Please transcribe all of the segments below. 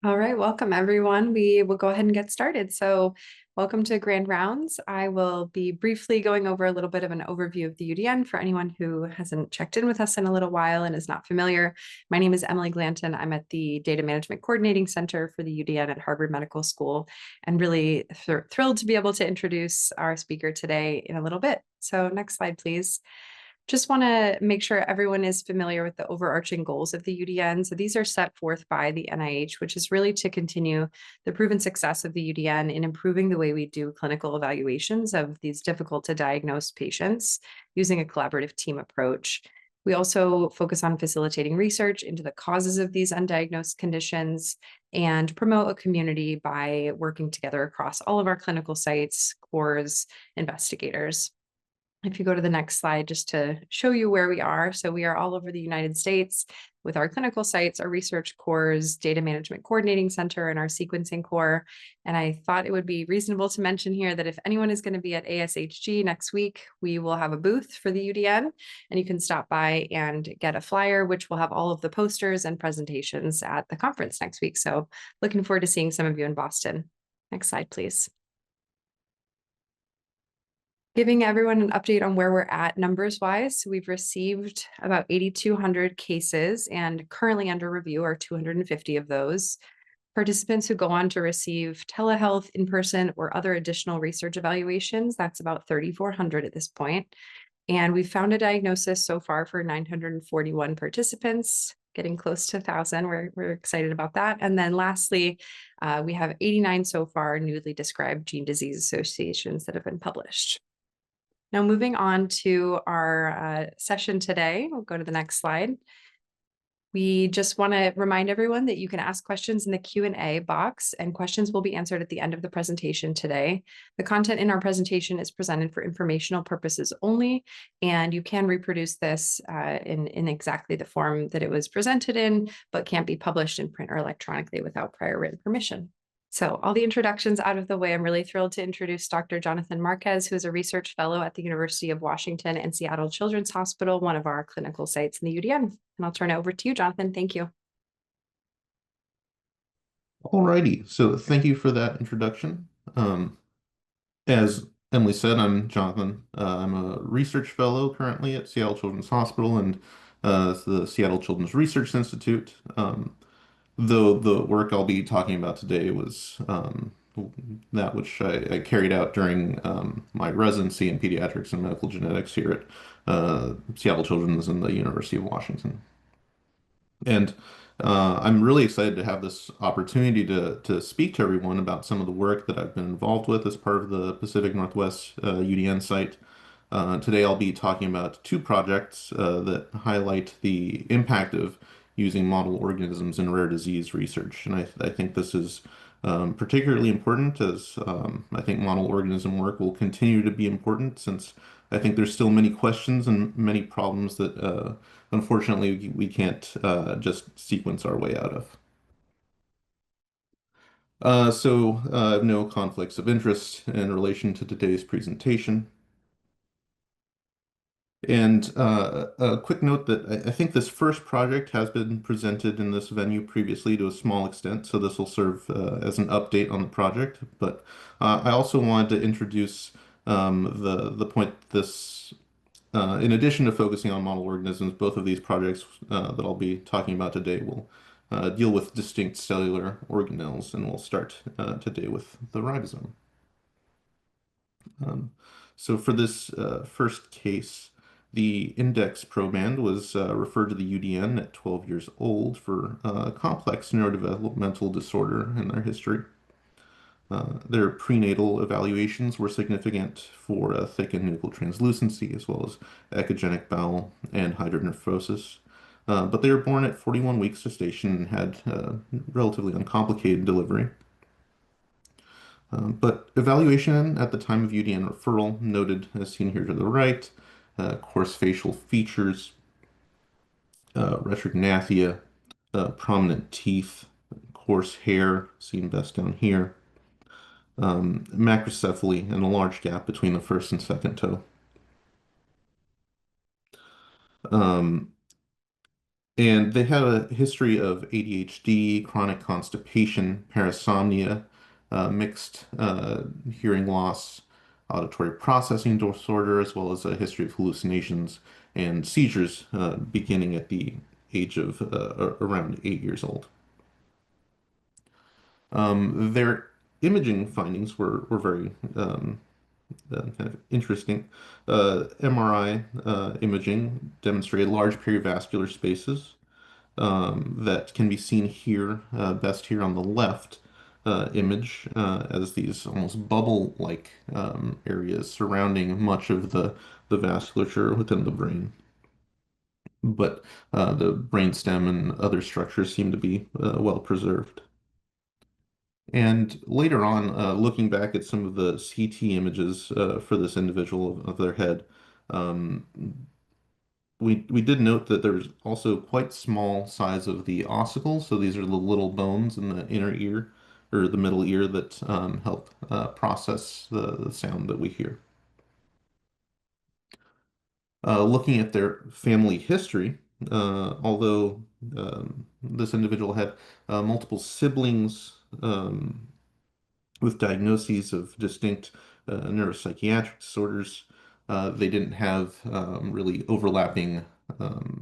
All right, welcome everyone. We will go ahead and get started. So, welcome to Grand Rounds. I will be briefly going over a little bit of an overview of the UDN for anyone who hasn't checked in with us in a little while and is not familiar. My name is Emily Glanton. I'm at the Data Management Coordinating Center for the UDN at Harvard Medical School, and really thrilled to be able to introduce our speaker today in a little bit. So, next slide, please. Just want to make sure everyone is familiar with the overarching goals of the UDN. So these are set forth by the NIH, which is really to continue the proven success of the UDN in improving the way we do clinical evaluations of these difficult to diagnose patients using a collaborative team approach. We also focus on facilitating research into the causes of these undiagnosed conditions and promote a community by working together across all of our clinical sites, cores, investigators. If you go to the next slide, just to show you where we are. So we are all over the United States with our clinical sites, our research cores, data management coordinating center, and our sequencing core. And I thought it would be reasonable to mention here that if anyone is going to be at ASHG next week, we will have a booth for the UDN, and you can stop by and get a flyer, which will have all of the posters and presentations at the conference next week. So looking forward to seeing some of you in Boston. Next slide, please. Giving everyone an update on where we're at numbers wise. So we've received about 8,200 cases, and currently under review are 250 of those. Participants who go on to receive telehealth, in-person, or other additional research evaluations, that's about 3,400 at this point. And we've found a diagnosis so far for 941 participants, getting close to 1,000. We're excited about that. And then lastly, we have 89 so far newly described gene disease associations that have been published. Now, moving on to our session today, we'll go to the next slide. We just want to remind everyone that you can ask questions in the Q&A box, and questions will be answered at the end of the presentation today. The content in our presentation is presented for informational purposes only, and you can reproduce this in exactly the form that it was presented in, but can't be published in print or electronically without prior written permission. So all the introductions out of the way, I'm really thrilled to introduce Dr. Jonathan Marquez, who is a research fellow at the University of Washington and Seattle Children's Hospital, one of our clinical sites in the UDN. And I'll turn it over to you, Jonathan. Thank you. Alrighty, so thank you for that introduction. As Emily said, I'm Jonathan. I'm a research fellow currently at Seattle Children's Hospital and the Seattle Children's Research Institute. Though the work I'll be talking about today was that which I carried out during my residency in pediatrics and medical genetics here at Seattle Children's and the University of Washington. And I'm really excited to have this opportunity to speak to everyone about some of the work that I've been involved with as part of the Pacific Northwest UDN site. Today I'll be talking about two projects that highlight the impact of using model organisms in rare disease research. And I think this is particularly important as I think model organism work will continue to be important since I think there's still many questions and many problems that unfortunately we can't just sequence our way out of. No conflicts of interest in relation to today's presentation. And a quick note that I think this first project has been presented in this venue previously to a small extent, so this will serve as an update on the project. But I also wanted to introduce the point this, in addition to focusing on model organisms, both of these projects that I'll be talking about today will deal with distinct cellular organelles, and we'll start today with the ribosome. Um, so for this first case, the index proband was referred to the UDN at 12 years old for a complex neurodevelopmental disorder in their history. Their prenatal evaluations were significant for thickened nuchal translucency as well as echogenic bowel and hydronephrosis. But they were born at 41 weeks gestation and had relatively uncomplicated delivery. But evaluation at the time of UDN referral noted, as seen here to the right, coarse facial features, retrognathia, prominent teeth, coarse hair, seen best down here, macrocephaly, and a large gap between the first and second toe. Um, And they have a history of ADHD, chronic constipation, parasomnia, mixed hearing loss, auditory processing disorder, as well as a history of hallucinations and seizures beginning at the age of around 8 years old. Their imaging findings were very kind of interesting. MRI imaging demonstrated large perivascular spaces that can be seen here, best here on the left image, as these almost bubble-like areas surrounding much of the vasculature within the brain. But the brainstem and other structures seem to be well preserved. And later on, looking back at some of the CT images for this individual of their head, um, we did note that there's also quite small size of the ossicles. So these are the little bones in the inner ear or the middle ear that help process the sound that we hear. Looking at their family history, although this individual had multiple siblings, with diagnoses of distinct neuropsychiatric disorders. They didn't have really overlapping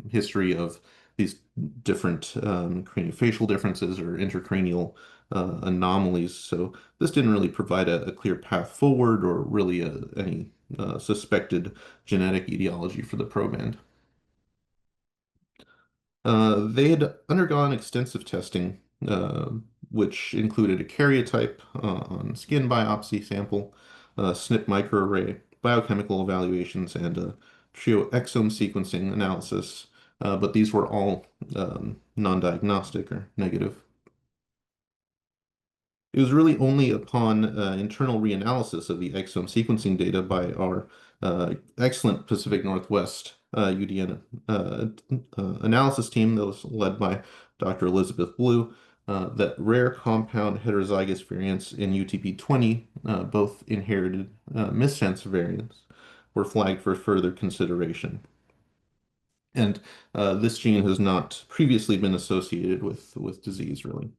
history of these different craniofacial differences or intracranial anomalies. So this didn't really provide a clear path forward or really any suspected genetic etiology for the proband. They had undergone extensive testing, which included a karyotype on skin biopsy sample, SNP microarray, biochemical evaluations, and a trio exome sequencing analysis. But these were all non-diagnostic or negative. It was really only upon internal reanalysis of the exome sequencing data by our excellent Pacific Northwest UDN analysis team that was led by Dr. Elizabeth Blue that rare compound heterozygous variants in UTP20, both inherited missense variants, were flagged for further consideration. And this gene has not previously been associated with disease, really.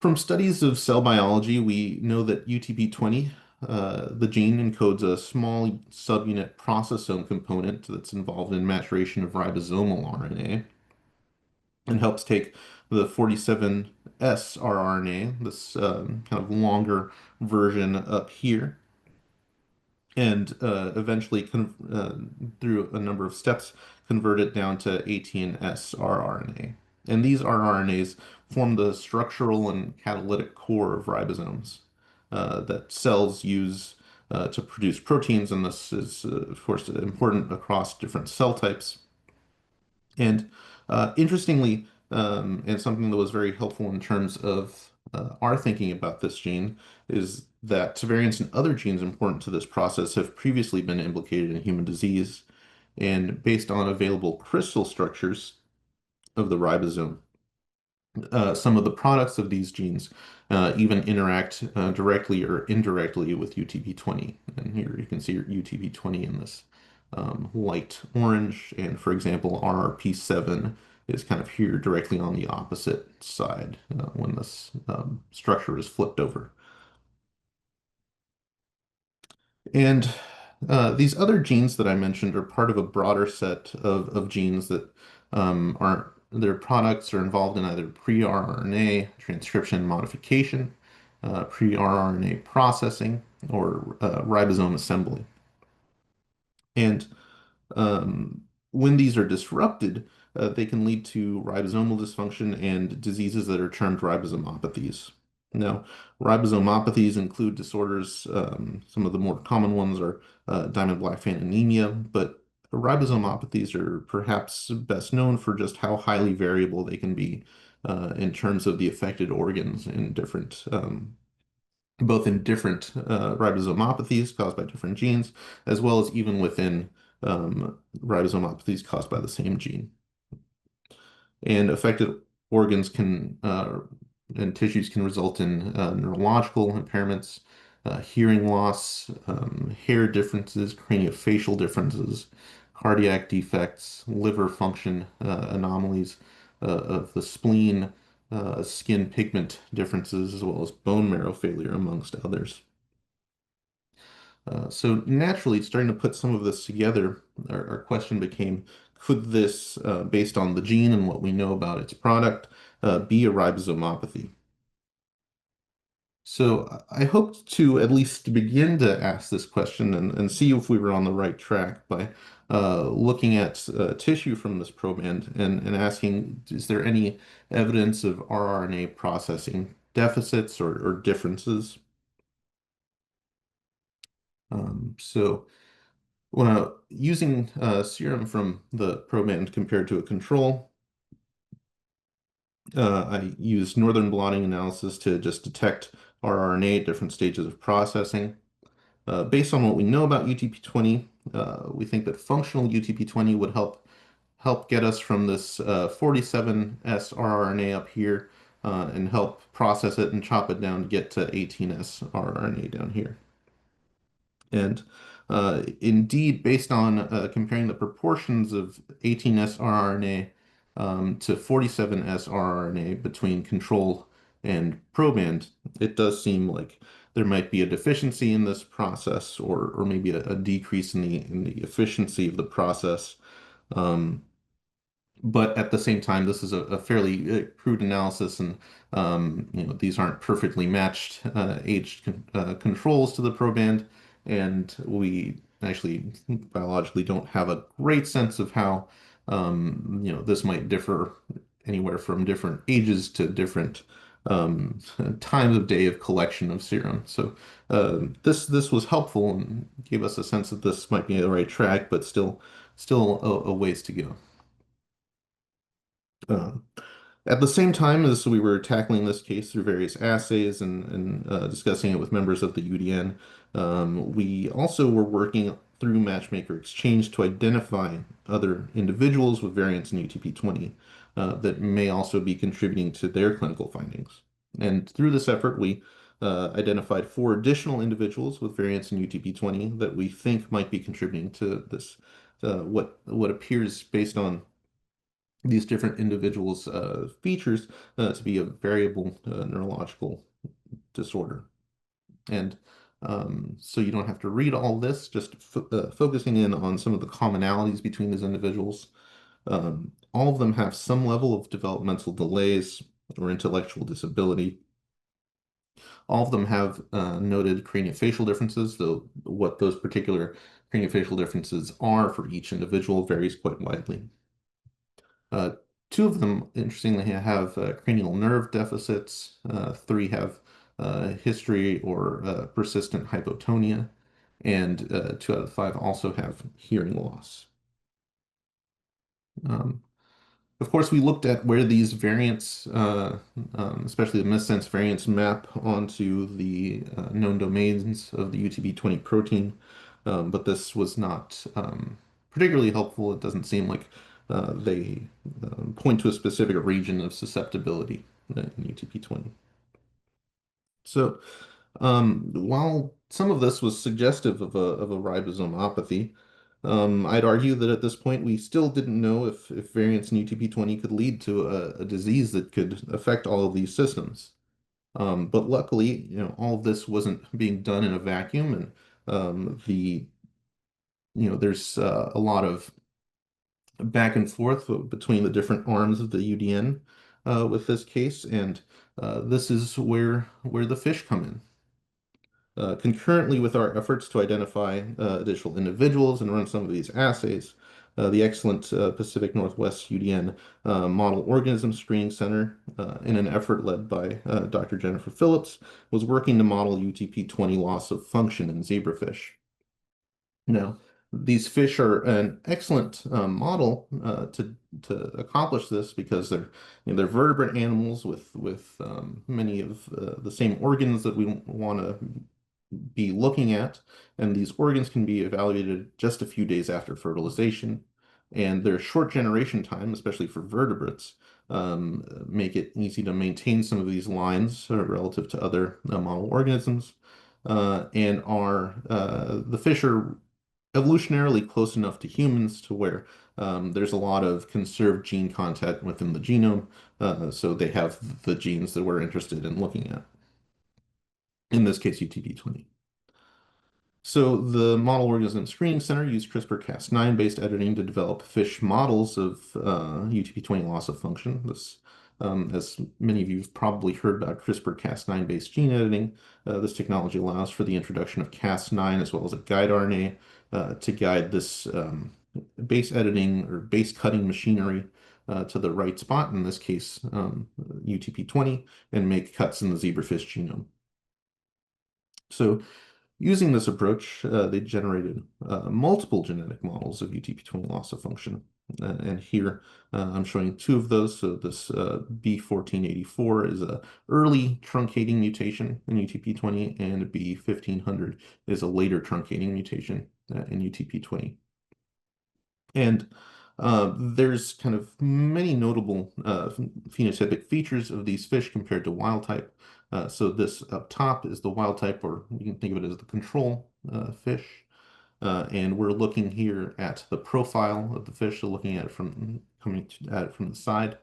From studies of cell biology, we know that UTP20, the gene, encodes a small subunit processome component that's involved in maturation of ribosomal RNA and helps take the 47S rRNA, this kind of longer version up here, and eventually, through a number of steps, convert it down to 18S rRNA. And these rRNAs form the structural and catalytic core of ribosomes that cells use to produce proteins, and this is, of course, important across different cell types. And interestingly, and something that was very helpful in terms of our thinking about this gene is that variants in other genes important to this process have previously been implicated in human disease. And based on available crystal structures of the ribosome, some of the products of these genes even interact directly or indirectly with UTP20. And here you can see UTP20 in this light orange. And for example, RRP7 is kind of here directly on the opposite side when this structure is flipped over. And these other genes that I mentioned are part of a broader set of genes that are their products are involved in either pre-rRNA transcription modification, pre-rRNA processing, or ribosome assembly. And when these are disrupted, they can lead to ribosomal dysfunction and diseases that are termed ribosomopathies. Now, ribosomopathies include disorders, some of the more common ones are Diamond-Blackfan anemia, but ribosomopathies are perhaps best known for just how highly variable they can be in terms of the affected organs in different both in different ribosomopathies caused by different genes, as well as even within ribosomopathies caused by the same gene. And affected organs can and tissues can result in neurological impairments, hearing loss, hair differences, craniofacial differences, cardiac defects, liver function anomalies of the spleen, skin pigment differences, as well as bone marrow failure, amongst others. So naturally, starting to put some of this together, our question became, could this, based on the gene and what we know about its product, be a ribosomopathy? So I hoped to at least begin to ask this question and see if we were on the right track by looking at tissue from this proband and asking, is there any evidence of rRNA processing deficits or differences? So when using serum from the proband compared to a control, I used northern blotting analysis to just detect rRNA at different stages of processing. Based on what we know about UTP-20, we think that functional UTP-20 would help get us from this 47S rRNA up here and help process it and chop it down to get to 18S rRNA down here. And indeed, based on comparing the proportions of 18S rRNA to 47S rRNA between control and proband, it does seem like there might be a deficiency in this process or maybe a decrease in the efficiency of the process. Um, but at the same time, this is a fairly crude analysis, and these aren't perfectly matched aged controls to the proband, and we actually biologically don't have a great sense of how this might differ anywhere from different ages to different times of day of collection of serum. So this was helpful and gave us a sense that this might be the right track, but still a ways to go. Uh, at the same time as we were tackling this case through various assays and discussing it with members of the UDN, we also were working through Matchmaker Exchange to identify other individuals with variants in UTP-20 that may also be contributing to their clinical findings. And through this effort, we identified 4 additional individuals with variants in UTP-20 that we think might be contributing to this, what appears based on these different individuals' features to be a variable neurological disorder. And so you don't have to read all this, just focusing in on some of the commonalities between these individuals. All of them have some level of developmental delays or intellectual disability. All of them have noted craniofacial differences, though what those particular craniofacial differences are for each individual varies quite widely. Uh, 2 of them, interestingly, have cranial nerve deficits. 3 have history or persistent hypotonia, and 2 out of 5 also have hearing loss. Um, of course, we looked at where these variants, especially the missense variants, map onto the known domains of the UTP-20 protein, but this was not particularly helpful. It doesn't seem like they point to a specific region of susceptibility in UTP-20. So, while some of this was suggestive of a ribosomopathy, I'd argue that at this point we still didn't know if variants in UTP-20 could lead to a disease that could affect all of these systems. But luckily, all of this wasn't being done in a vacuum, and there's a lot of back and forth between the different arms of the UDN with this case, and this is where the fish come in. Concurrently with our efforts to identify additional individuals and run some of these assays, the excellent Pacific Northwest UDN Model Organism Screening Center, in an effort led by Dr. Jennifer Phillips, was working to model UTP-20 loss of function in zebrafish. Now, these fish are an excellent model to accomplish this because they're vertebrate animals with many of the same organs that we want to be looking at, and these organs can be evaluated just a few days after fertilization, and their short generation time, especially for vertebrates, make it easy to maintain some of these lines relative to other model organisms, and are the fish are evolutionarily close enough to humans to where there's a lot of conserved gene content within the genome. So they have the genes that we're interested in looking at. In this case, UTP20. So the Model Organism Screening Center used CRISPR-Cas9 based editing to develop fish models of UTP20 loss of function. As many of you have probably heard about CRISPR-Cas9 based gene editing, this technology allows for the introduction of Cas9 as well as a guide RNA to guide this base editing or base cutting machinery to the right spot, in this case UTP20, and make cuts in the zebrafish genome. So using this approach, they generated multiple genetic models of UTP20 loss of function. And here I'm showing two of those. So this B1484 is a early truncating mutation in UTP20, and B1500 is a later truncating mutation in UTP20. And there's kind of many notable phenotypic features of these fish compared to wild type. So this up top is the wild type, or you can think of it as the control fish. And we're looking here at the profile of the fish, so looking at it from at it from the side.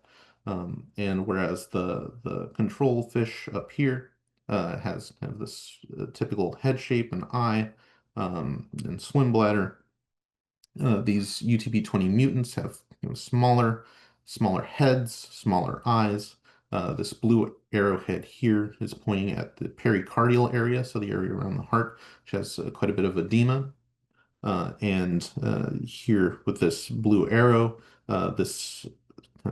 And whereas the control fish up here has kind of this typical head shape and eye and swim bladder. These UTP20 mutants have smaller heads, smaller eyes. This blue arrowhead here is pointing at the pericardial area, so the area around the heart, which has quite a bit of edema. And here with this blue arrow, this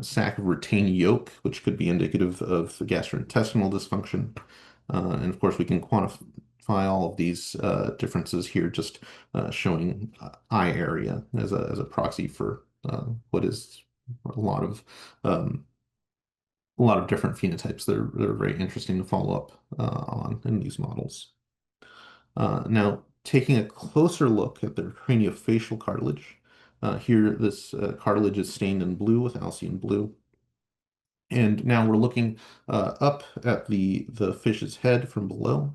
sac of retained yolk, which could be indicative of gastrointestinal dysfunction. And of course, we can quantify all of these differences here, just showing eye area as a proxy for what is a lot of um, a lot of different phenotypes that are very interesting to follow up on in these models. Now, taking a closer look at their craniofacial cartilage, here this cartilage is stained in blue with Alcyon blue. And now we're looking up at the fish's head from below,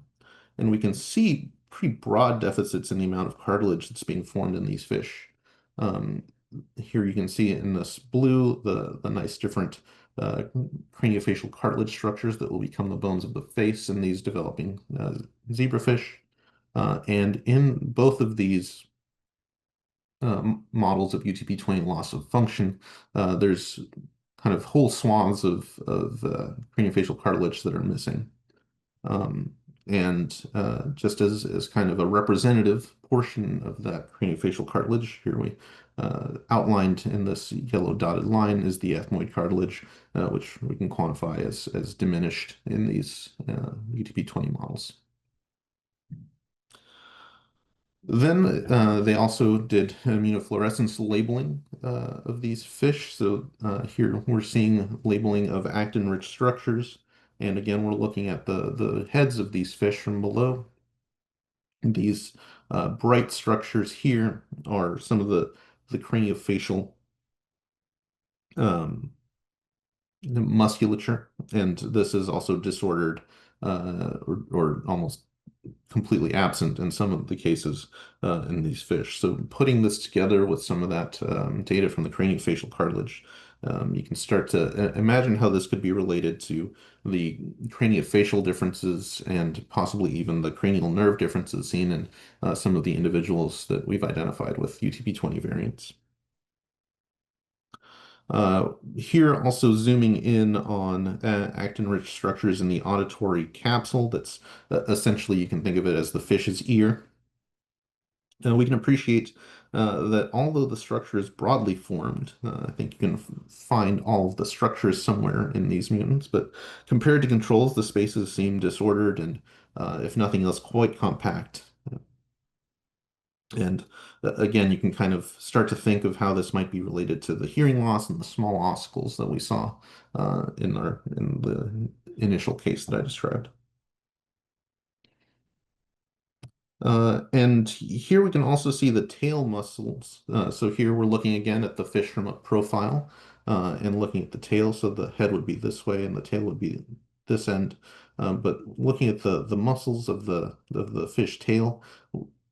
and we can see pretty broad deficits in the amount of cartilage that's being formed in these fish. Um, Here you can see in this blue the nice different craniofacial cartilage structures that will become the bones of the face in these developing zebrafish. And in both of these models of UTP20 loss of function, there's kind of whole swaths of craniofacial cartilage that are missing. Um, and just as kind of a representative portion of that craniofacial cartilage, here we outlined in this yellow dotted line is the ethmoid cartilage, which we can quantify as diminished in these UTP20 models. Then they also did immunofluorescence labeling of these fish. So here we're seeing labeling of actin-rich structures. And again, we're looking at the heads of these fish from below. These bright structures here are some of the craniofacial um, musculature. And this is also disordered or almost completely absent in some of the cases in these fish. So putting this together with some of that data from the craniofacial cartilage, you can start to imagine how this could be related to the craniofacial differences and possibly even the cranial nerve differences seen in some of the individuals that we've identified with UTP20 variants. Here also zooming in on actin-rich structures in the auditory capsule. That's essentially, you can think of it as the fish's ear. We can appreciate that although the structure is broadly formed, I think you can find all of the structures somewhere in these mutants, but compared to controls, the spaces seem disordered and, if nothing else, quite compact. And again, you can kind of start to think of how this might be related to the hearing loss and the small ossicles that we saw in the initial case that I described. And here we can also see the tail muscles. So here we're looking again at the fish from a profile and looking at the tail. So the head would be this way and the tail would be this end. But looking at the muscles of the fish tail,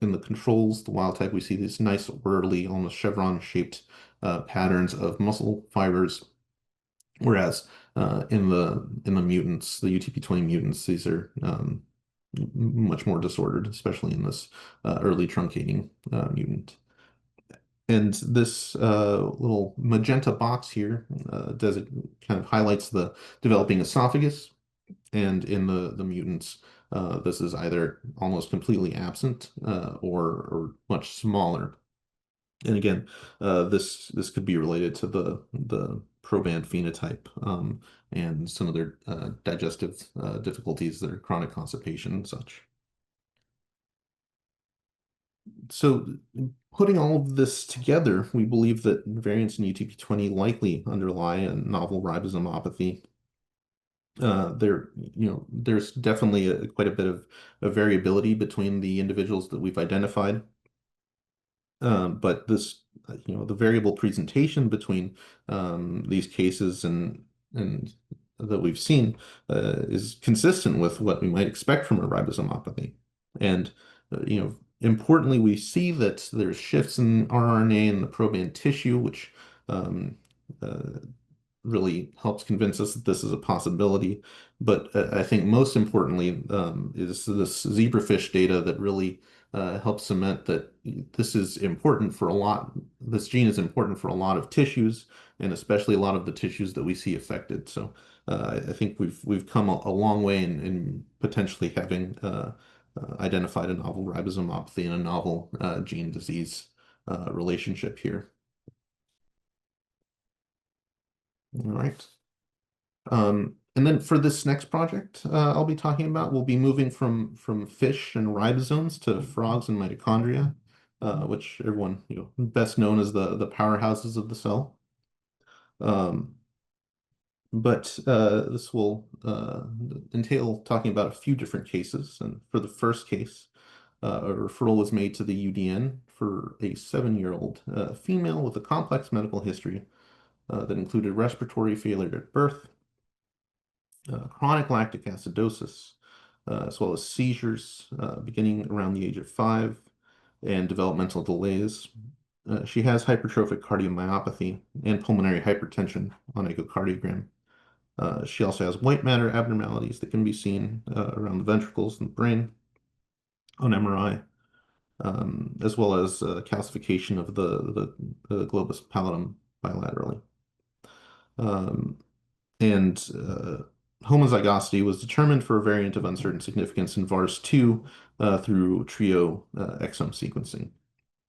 in the controls, the wild type, we see these nice orderly, almost chevron-shaped patterns of muscle fibers, whereas in the mutants, the UTP20 mutants, these are much more disordered, especially in this early truncating mutant. And this little magenta box here does it kind of highlights the developing esophagus, and in the mutants, this is either almost completely absent or much smaller. And again, this could be related to the proband phenotype and some of their digestive difficulties, their chronic constipation and such. So, putting all of this together, we believe that variants in UTP20 likely underlie a novel ribosomopathy. There's definitely quite a bit of variability between the individuals that we've identified. But the variable presentation between these cases and that we've seen is consistent with what we might expect from a ribosomopathy. And importantly, we see that there's shifts in rRNA in the proband tissue, which um, uh, really helps convince us that this is a possibility. But I think most importantly is this zebrafish data that really helps cement that this is important for a lot. This gene is important for a lot of tissues, and especially a lot of the tissues that we see affected. So I think we've come a long way in potentially having identified a novel ribosomopathy and a novel gene disease relationship here. All right. And then for this next project I'll be talking about, we'll be moving from fish and ribosomes to frogs and mitochondria, which everyone, best known as the powerhouses of the cell. Um, but this will entail talking about a few different cases. And for the first case, a referral was made to the UDN for a 7-year-old female with a complex medical history that included respiratory failure at birth, chronic lactic acidosis, as well as seizures beginning around the age of 5, and developmental delays. She has hypertrophic cardiomyopathy and pulmonary hypertension on echocardiogram. She also has white matter abnormalities that can be seen around the ventricles and the brain on MRI, as well as calcification of the globus pallidum bilaterally. Um, and homozygosity was determined for a variant of uncertain significance in VARS2 through trio exome sequencing.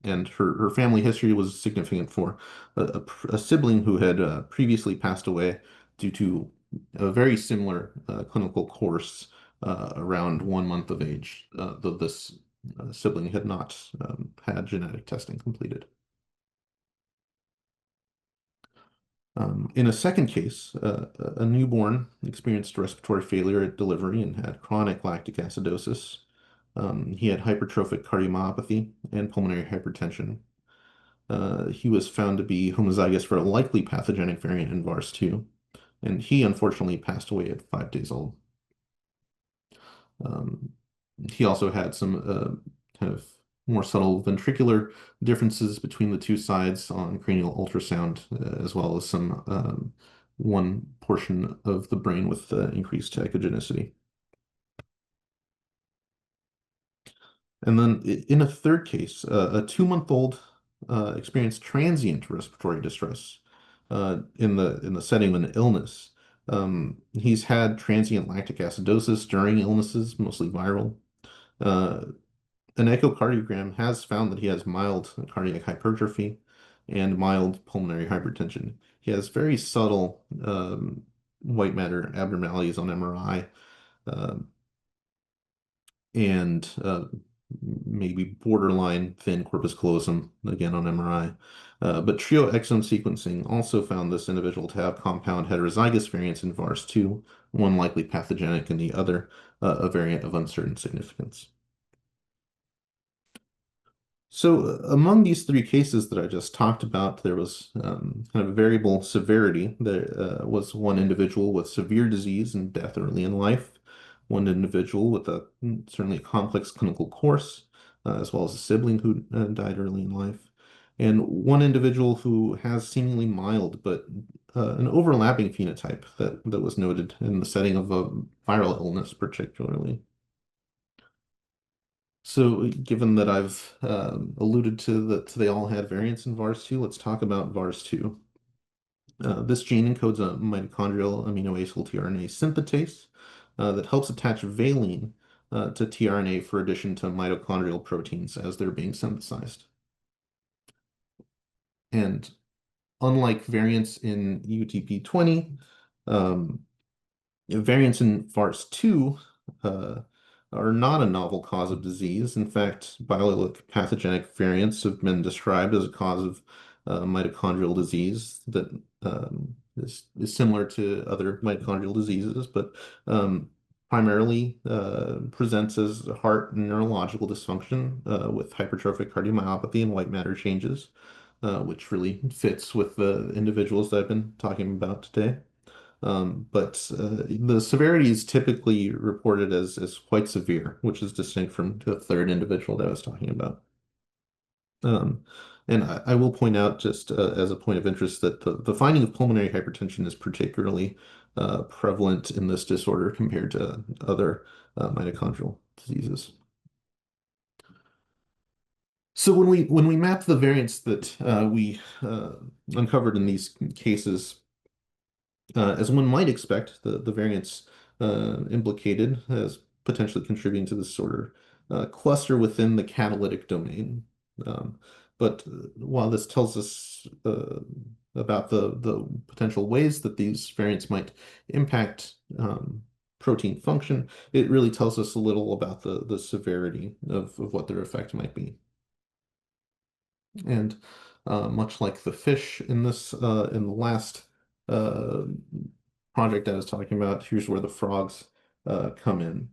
And her family history was significant for a sibling who had previously passed away due to a very similar clinical course around 1 month of age, though this sibling had not had genetic testing completed. In a second case, a newborn experienced respiratory failure at delivery and had chronic lactic acidosis. He had hypertrophic cardiomyopathy and pulmonary hypertension. He was found to be homozygous for a likely pathogenic variant in VARS2, and he unfortunately passed away at 5 days old. Um, he also had some kind of more subtle ventricular differences between the two sides on cranial ultrasound, as well as some one portion of the brain with increased echogenicity. And then in a third case, a 2-month-old experienced transient respiratory distress in the setting of an illness. He's had transient lactic acidosis during illnesses, mostly viral. Uh, an echocardiogram has found that he has mild cardiac hypertrophy and mild pulmonary hypertension. He has very subtle white matter abnormalities on MRI, and maybe borderline thin corpus callosum again on MRI. But trio exome sequencing also found this individual to have compound heterozygous variants in VARS2, one likely pathogenic and the other a variant of uncertain significance. So among these three cases that I just talked about, there was kind of variable severity. There was one individual with severe disease and death early in life, one individual with certainly a complex clinical course, as well as a sibling who died early in life, and one individual who has seemingly mild but an overlapping phenotype that was noted in the setting of a viral illness, particularly. So, given that I've alluded to that they all had variants in VARS2, let's talk about VARS2. This gene encodes a mitochondrial aminoacyl tRNA synthetase that helps attach valine to tRNA for addition to mitochondrial proteins as they're being synthesized. And unlike variants in UTP20, um, variants in VARS2 uh, are not a novel cause of disease. In fact, biallelic pathogenic variants have been described as a cause of mitochondrial disease that is similar to other mitochondrial diseases, but primarily presents as heart and neurological dysfunction with hypertrophic cardiomyopathy and white matter changes, which really fits with the individuals that I've been talking about today. But the severity is typically reported as quite severe, which is distinct from the third individual that I was talking about. Um, and I will point out, just as a point of interest, that the finding of pulmonary hypertension is particularly prevalent in this disorder compared to other mitochondrial diseases. So when we map the variants that we uncovered in these cases, as one might expect, the variants implicated as potentially contributing to this disorder cluster within the catalytic domain. Um, but while this tells us about the potential ways that these variants might impact protein function, it really tells us a little about the severity of what their effect might be. And much like the fish in the last uh, project I was talking about, here's where the frogs come in.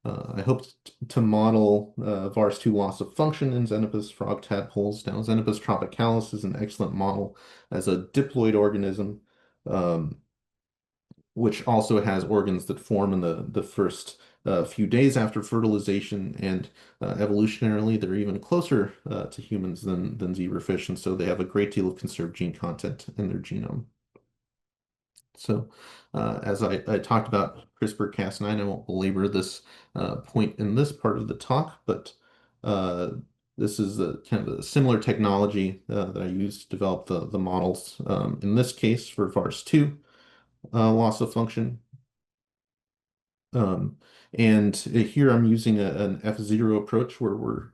I hoped to model VARS2 loss of function in Xenopus frog tadpoles. Now, Xenopus tropicalis is an excellent model as a diploid organism, um, which also has organs that form in the first few days after fertilization, and evolutionarily they're even closer to humans than zebrafish, and so they have a great deal of conserved gene content in their genome. So, as I talked about CRISPR-Cas9, I won't belabor this point in this part of the talk, but uh, this is a kind of a similar technology that I used to develop the models. In this case, for VARS2 loss of function, um, and here I'm using an F0 approach where we're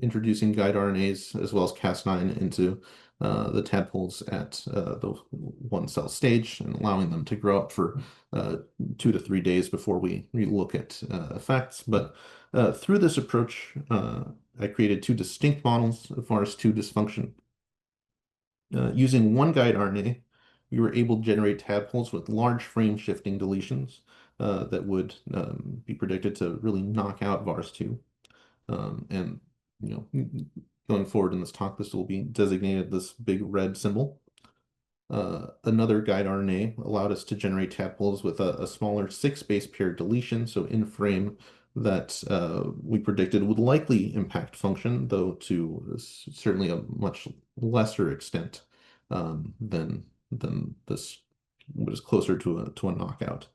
introducing guide RNAs as well as Cas9 into the tadpoles at the one cell stage and allowing them to grow up for 2 to 3 days before we look at effects. But through this approach, I created two distinct models of VARS2 dysfunction. Using one guide RNA, we were able to generate tadpoles with large frame shifting deletions that would be predicted to really knock out VARS2. And going forward in this talk, this will be designated this big red symbol. Another guide RNA allowed us to generate tadpoles with a smaller 6-base pair deletion, so in frame that we predicted would likely impact function, though to certainly a much lesser extent than this was closer to a knockout.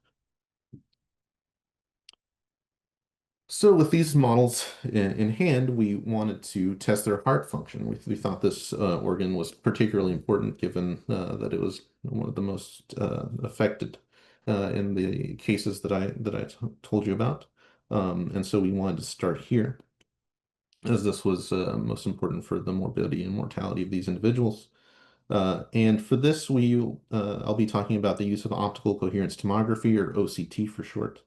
So with these models in hand, we wanted to test their heart function. We thought this organ was particularly important given that it was one of the most affected in the cases that I told you about. And so we wanted to start here, as this was most important for the morbidity and mortality of these individuals. And for this, I'll be talking about the use of optical coherence tomography, or OCT for short.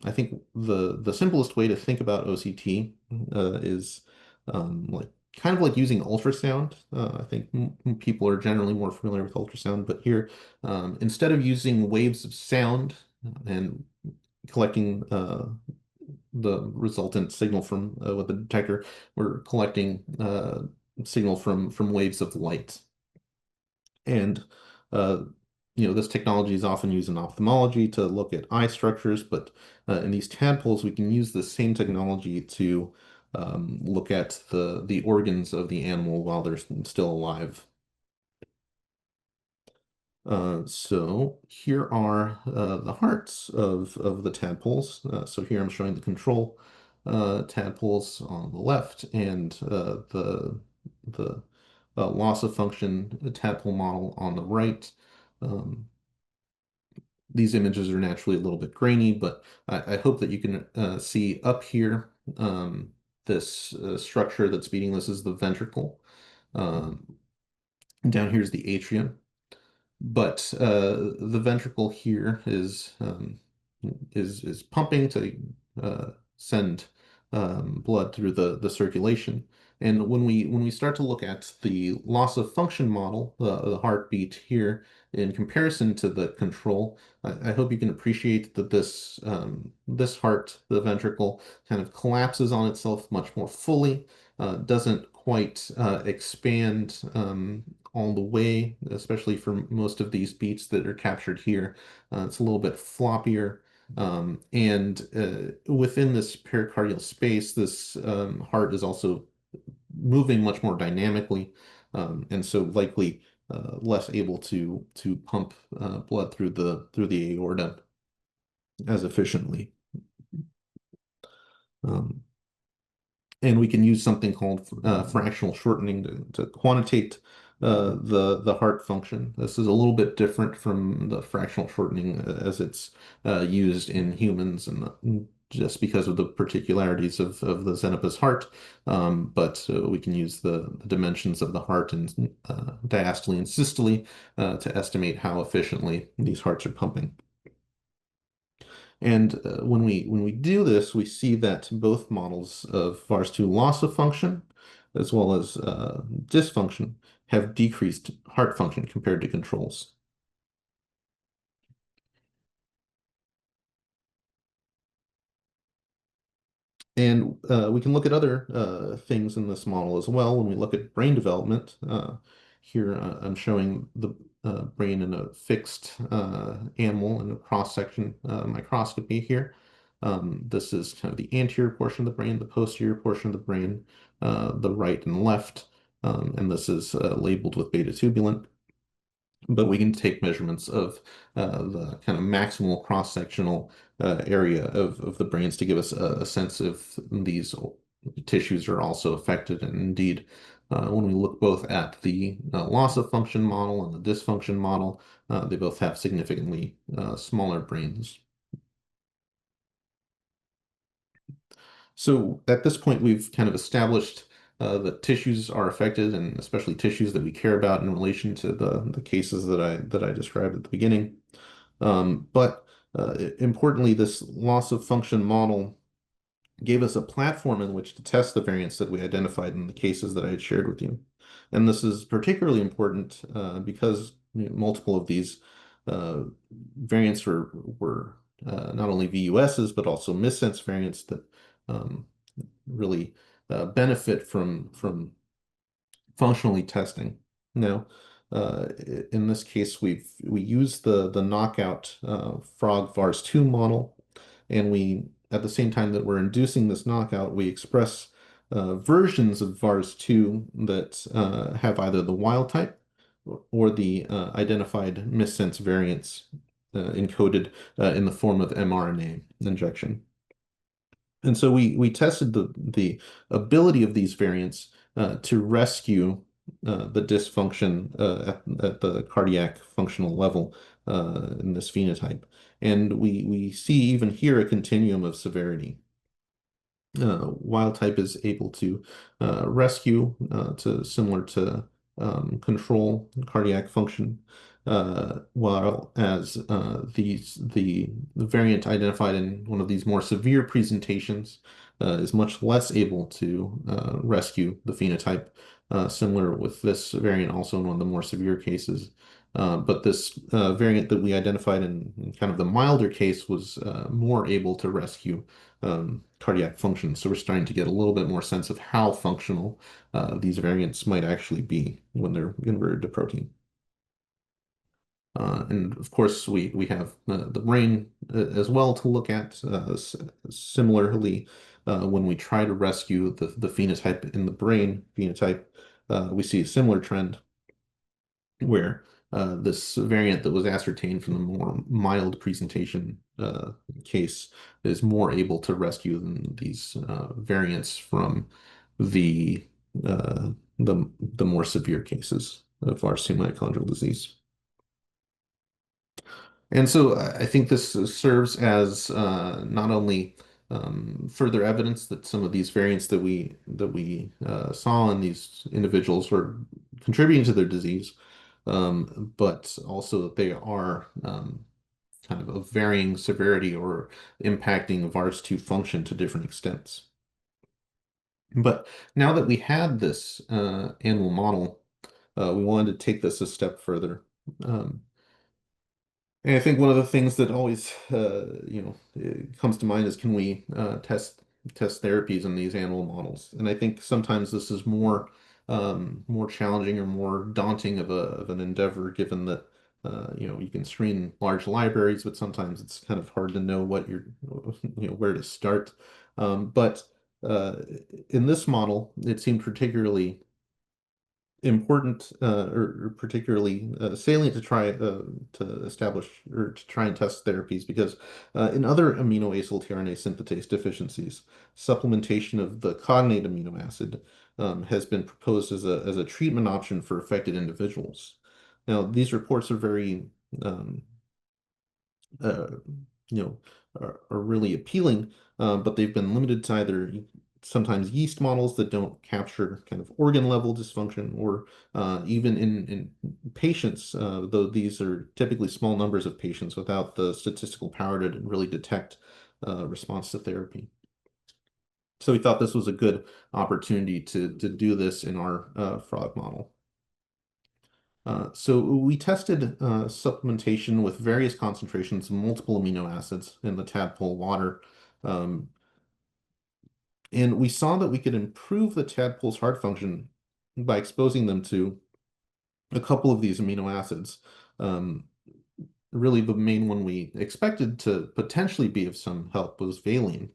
I think the simplest way to think about OCT is like kind of like using ultrasound. I think people are generally more familiar with ultrasound, but here, instead of using waves of sound and collecting the resultant signal from with the detector, we're collecting signal from waves of light. And This technology is often used in ophthalmology to look at eye structures, but in these tadpoles, we can use the same technology to look at the organs of the animal while they're still alive. So here are the hearts of the tadpoles. So here I'm showing the control tadpoles on the left and the loss of function tadpole model on the right. Um, these images are naturally a little bit grainy, but I hope that you can see up here this structure that's beating. This is the ventricle. Um, Down here is the atrium. But the ventricle here is pumping to send blood through the circulation. And when we start to look at the loss of function model, the heartbeat here in comparison to the control, I hope you can appreciate that this heart, the ventricle, kind of collapses on itself much more fully, doesn't quite expand all the way, especially for most of these beats that are captured here. It's a little bit floppier. And within this pericardial space, this heart is also moving much more dynamically, and so likely less able to pump blood through the aorta as efficiently. Um, and we can use something called fractional shortening to quantitate the heart function. This is a little bit different from the fractional shortening as it's used in humans, and just because of the particularities of the Xenopus heart. But we can use the dimensions of the heart and diastole and systole to estimate how efficiently these hearts are pumping. And when we do this, we see that both models of VARS2 loss of function as well as dysfunction have decreased heart function compared to controls. And we can look at other things in this model as well when we look at brain development. Here I'm showing the brain in a fixed animal in a cross-section microscopy here. This is kind of the anterior portion of the brain, the posterior portion of the brain, the right and left, and this is labeled with beta tubulin. But we can take measurements of the kind of maximal cross-sectional area of the brains to give us a sense if these tissues are also affected. And indeed, when we look both at the loss of function model and the dysfunction model, they both have significantly smaller brains. So at this point, we've kind of established that tissues are affected, and especially tissues that we care about in relation to the cases that I described at the beginning. But importantly, this loss of function model gave us a platform in which to test the variants that we identified in the cases that I had shared with you. And this is particularly important because multiple of these uh, variants were not only VUSs, but also missense variants that um, really benefit from functionally testing. Now, in this case, we use the knockout frog VARS2 model, and we at the same time that we're inducing this knockout, we express versions of VARS2 that have either the wild type or the identified missense variants encoded in the form of mRNA injection. And so we tested the ability of these variants to rescue the dysfunction at the cardiac functional level in this phenotype. And we see even here a continuum of severity. Wild type is able to rescue to similar to control cardiac function, while as the variant identified in one of these more severe presentations is much less able to rescue the phenotype, similar with this variant also in one of the more severe cases. But this variant that we identified in kind of the milder case was more able to rescue cardiac function. So we're starting to get a little bit more sense of how functional these variants might actually be when they're converted to protein. And of course, we have the brain as well to look at. Similarly, when we try to rescue the phenotype in the brain phenotype, we see a similar trend where this variant that was ascertained from the more mild presentation case is more able to rescue than these variants from the uh, the more severe cases of varsity mitochondrial disease. And so I think this serves as not only further evidence that some of these variants that we saw in these individuals were contributing to their disease, but also that they are kind of varying severity or impacting VARS2 function to different extents. But now that we had this animal model, we wanted to take this a step further. Um, And I think one of the things that always, comes to mind is can we test therapies in these animal models? And I think sometimes this is more challenging or more daunting of an endeavor, given that you can screen large libraries, but sometimes it's kind of hard to know what you're where to start. But uh, in this model, it seemed particularly important or particularly salient to try to establish or to try and test therapies because in other aminoacyl tRNA synthetase deficiencies, supplementation of the cognate amino acid has been proposed as a treatment option for affected individuals. Now, these reports are very um, uh, you know, are really appealing, but they've been limited to either sometimes yeast models that don't capture kind of organ level dysfunction, or even in patients, though these are typically small numbers of patients without the statistical power to really detect response to therapy. So we thought this was a good opportunity to do this in our frog model. So we tested supplementation with various concentrations of multiple amino acids in the tadpole water. Um, and we saw that we could improve the tadpole's heart function by exposing them to a couple of these amino acids. Um, Really, the main one we expected to potentially be of some help was valine.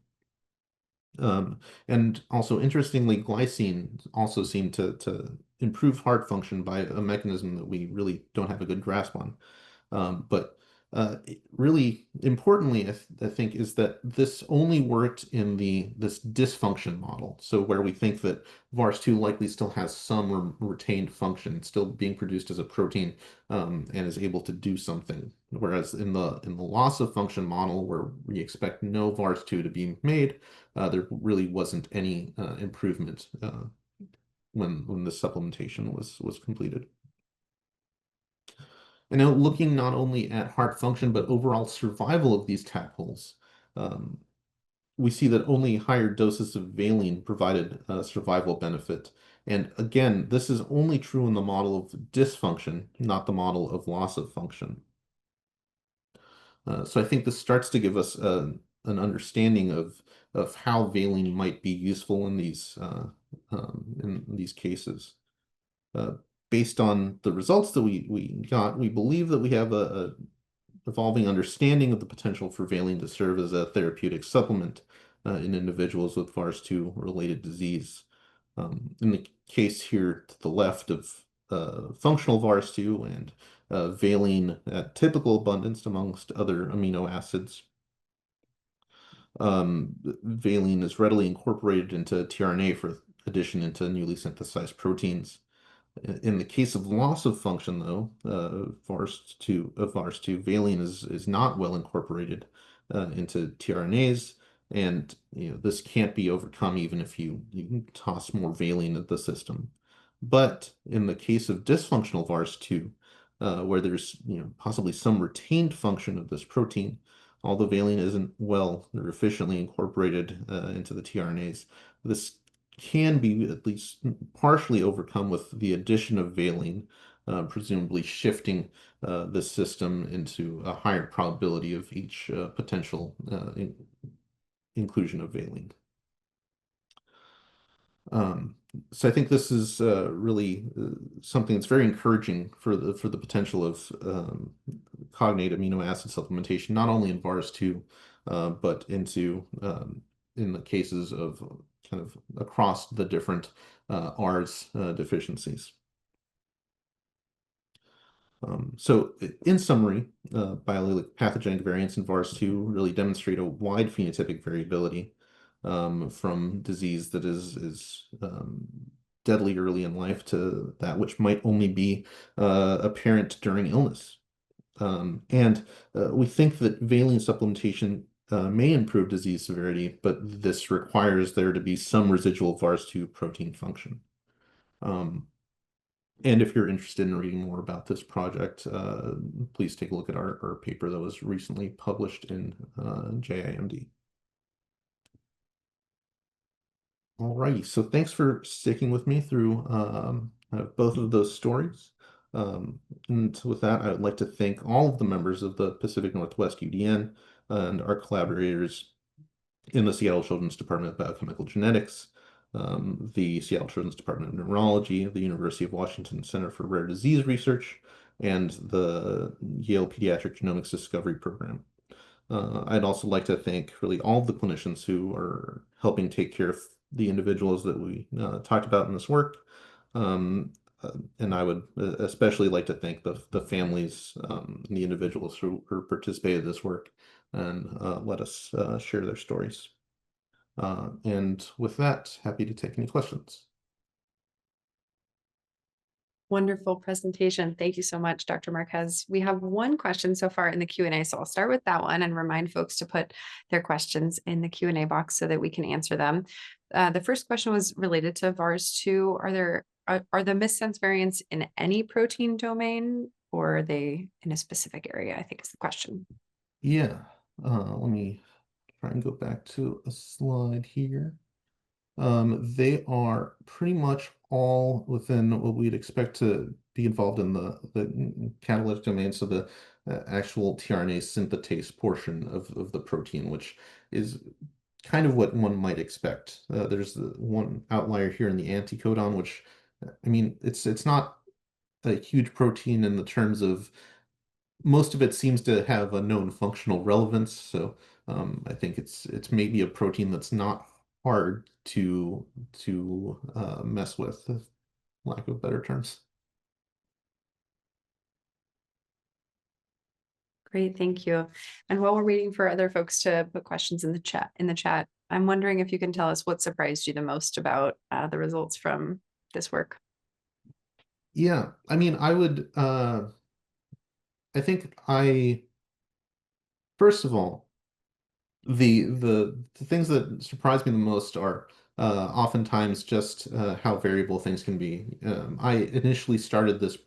And also, interestingly, glycine also seemed to improve heart function by a mechanism that we really don't have a good grasp on. But really importantly, I think, is that this only worked in this dysfunction model. So where we think that VARS2 likely still has some retained function, still being produced as a protein, and is able to do something. Whereas in the loss of function model, where we expect no VARS2 to be made, there really wasn't any improvement when the supplementation was completed. And now looking not only at heart function, but overall survival of these tadpoles, um, we see that only higher doses of valine provided survival benefit. And again, this is only true in the model of dysfunction, not the model of loss of function. So I think this starts to give us an understanding of how valine might be useful in these cases. Uh, Based on the results that we got, we believe that we have a evolving understanding of the potential for valine to serve as a therapeutic supplement in individuals with VARS2 related disease. In the case here to the left of functional VARS2 and valine at typical abundance amongst other amino acids, valine is readily incorporated into tRNA for addition into newly synthesized proteins. In the case of loss of function, though, VARS2, valine is not well incorporated into tRNAs, and this can't be overcome even if you toss more valine at the system. But in the case of dysfunctional VARS2, where there's possibly some retained function of this protein, although valine isn't well or efficiently incorporated into the tRNAs, this can be at least partially overcome with the addition of valine, presumably shifting the system into a higher probability of each potential inclusion of valine. So I think this is really something that's very encouraging for the potential of cognate amino acid supplementation, not only in VARS2, but in the cases of kind of across the different R's deficiencies. In summary, biallelic pathogenic variants in VARS2 really demonstrate a wide phenotypic variability from disease that is deadly early in life to that which might only be apparent during illness. And we think that valine supplementation may improve disease severity, but this requires there to be some residual VARS2 protein function. Um, and if you're interested in reading more about this project, please take a look at our paper that was recently published in JIMD. Alrighty, so thanks for sticking with me through both of those stories. And with that, I would like to thank all of the members of the Pacific Northwest UDN and our collaborators in the Seattle Children's Department of Biochemical Genetics, the Seattle Children's Department of Neurology, the University of Washington Center for Rare Disease Research, and the Yale Pediatric Genomics Discovery Program. I'd also like to thank really all of the clinicians who are helping take care of the individuals that we talked about in this work. Um, and I would especially like to thank the families and the individuals who participated in this work and let us share their stories. And with that, happy to take any questions. Wonderful presentation. Thank you so much, Dr. Marquez. We have one question so far in the Q&A, so I'll start with that one and remind folks to put their questions in the Q&A box so that we can answer them. The first question was related to VARS2. Are the missense variants in any protein domain, or are they in a specific area, I think is the question. Yeah, let me try and go back to a slide here. They are pretty much all within what we'd expect to be involved in the catalytic domain, so the actual tRNA synthetase portion of the protein, which is kind of what one might expect. There's the one outlier here in the anticodon, which, I mean, it's not a huge protein in the terms of most of it seems to have a known functional relevance. So I think it's maybe a protein that's not hard to mess with, lack of better terms. Great, thank you. And while we're waiting for other folks to put questions in the chat, I'm wondering if you can tell us what surprised you the most about the results from this work. Yeah, I mean, I think first of all, the things that surprise me the most are oftentimes just how variable things can be. I initially started this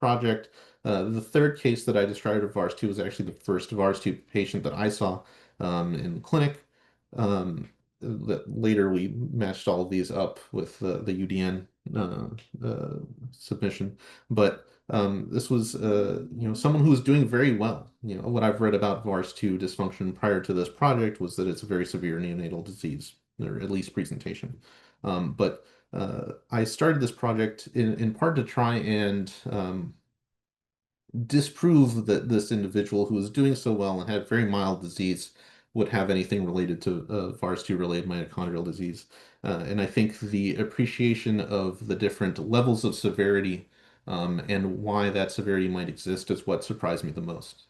project. The third case that I described of VARS2 was actually the first VARS2 patient that I saw in the clinic. That later we matched all of these up with the UDN submission, but this was someone who was doing very well. What I've read about VARS2 dysfunction prior to this project was that it's a very severe neonatal disease, or at least presentation. But I started this project in part to try and disprove that this individual who was doing so well and had very mild disease would have anything related to VARS2 related mitochondrial disease. And I think the appreciation of the different levels of severity and why that severity might exist is what surprised me the most.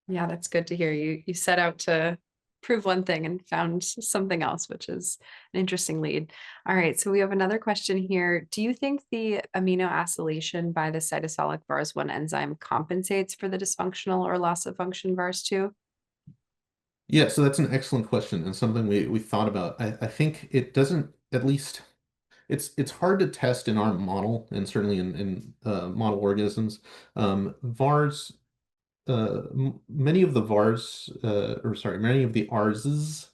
Yeah, that's good to hear. You set out to prove one thing and found something else, which is an interesting lead. All right, so we have another question here. Do you think the amino acylation by the cytosolic VARS1 enzyme compensates for the dysfunctional or loss of function VARS2? Yeah, so that's an excellent question and something we thought about. I think it doesn't, at least it's hard to test in our model and certainly in model organisms. VARs many of the VARs, or sorry, many of the RSs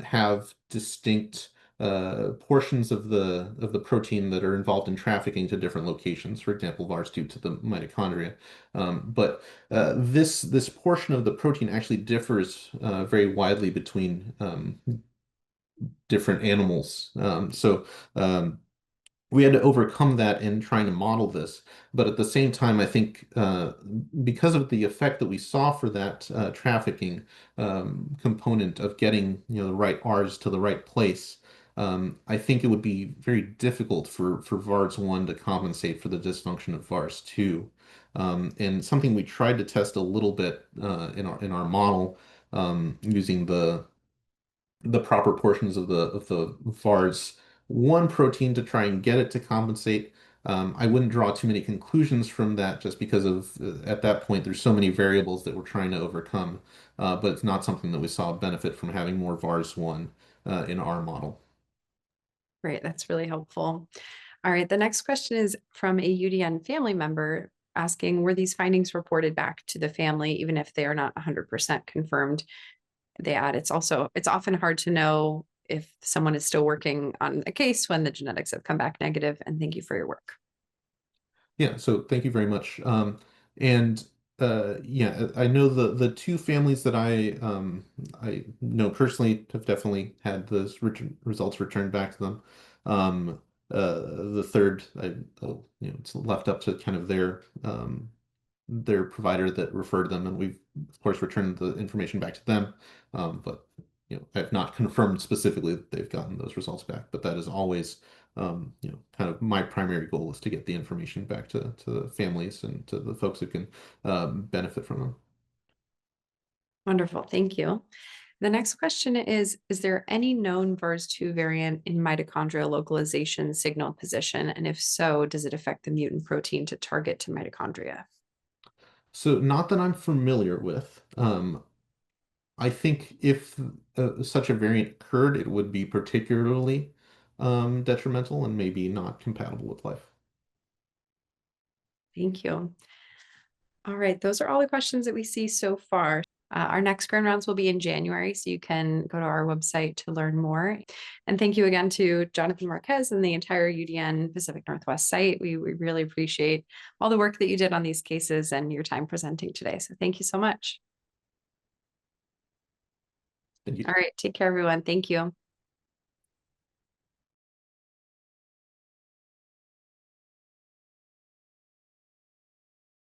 have distinct portions of the protein that are involved in trafficking to different locations. For example, VARs due to the mitochondria. But this portion of the protein actually differs very widely between different animals. Um, we had to overcome that in trying to model this. But at the same time, I think because of the effect that we saw for that trafficking component of getting the right R's to the right place, I think it would be very difficult for VARS1 to compensate for the dysfunction of VARS2. And something we tried to test a little bit in our model using the proper portions of the VARS one protein to try and get it to compensate. I wouldn't draw too many conclusions from that just because of at that point there's so many variables that we're trying to overcome. But it's not something that we saw benefit from having more VARS one in our model. Great, that's really helpful. All right, the next question is from a UDN family member asking, were these findings reported back to the family, even if they are not 100% confirmed? They add, it's often hard to know if someone is still working on a case when the genetics have come back negative, and thank you for your work. Yeah, so thank you very much. And yeah, I know the two families that I know personally have definitely had those results returned back to them. The third, it's left up to kind of their provider that referred them, and we've of course returned the information back to them. But I've not confirmed specifically that they've gotten those results back. But that is always kind of my primary goal is to get the information back to the families and to the folks who can benefit from them. Wonderful, thank you. The next question is there any known VARS2 variant in mitochondrial localization signal position? And if so, does it affect the mutant protein to target to mitochondria? So not that I'm familiar with. I think if such a variant occurred, it would be particularly detrimental and maybe not compatible with life. Thank you. All right, those are all the questions that we see so far. Our next grand rounds will be in January, so you can go to our website to learn more. And thank you again to Jonathan Marquez and the entire UDN Pacific Northwest site. We really appreciate all the work that you did on these cases and your time presenting today. So thank you so much. Thank you. All right, take care, everyone. Thank you.